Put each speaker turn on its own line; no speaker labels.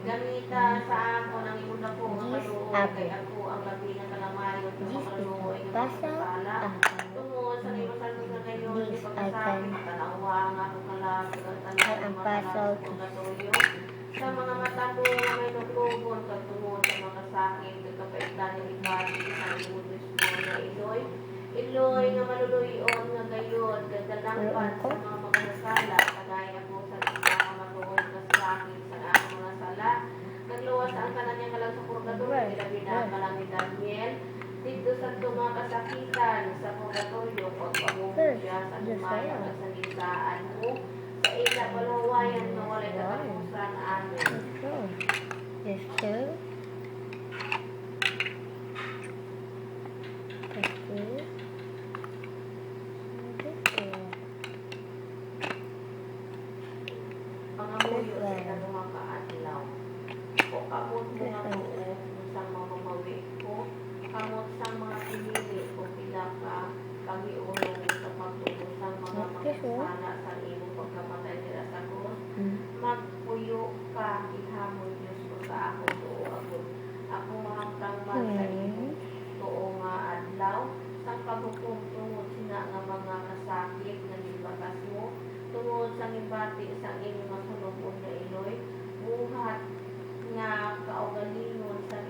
Gamita sa ako ng imong dako nga kaluoy kay ako ang labi nga kalamayo sa makaluoy nga pagkasala. Tungod sa limasan sa kayo di pagkasabi tanawa nga ako kalami ang tanawa ang purgatorio. Sa mga mata ko nga may lublogon katungod sa mga sakit ug kapaitan ni ibadi sa imong Kristo nga Iloy. Iloy nga maluluyon nga gayon kadalangpan sa mga makasasala kagaya ko sa mga matuod nga sakit sa akong mga sala. Nagluwas ang kananyang kalang sa purgatorio ilabi na ang kalang ni Daniel dito sa mga kasakitan sa purgatorio pagpamulong siya sa lumaya at sa lisaan mo sa ila palawayan na walay katapusan. Amen.
Yes, sir.
Pangamuyo sa ikaduha ka adlaw. O kamot mo nga buo sa mga mamawi ko, kamot sa mga pinili o pila ka kagiulong sa pagtulong sa mga makasala sa imong pagkamatay nila sa krus. Magpuyo ka ihamon Diyos ko sa ako tuo ako. Ako mahangtangman sa imong tuo nga adlaw sang paghukom tungod sina nga mga kasakit nga gibatas mo tungod sa gibati sa imong masulubon nga Iloy buhat nga kaugalingon sa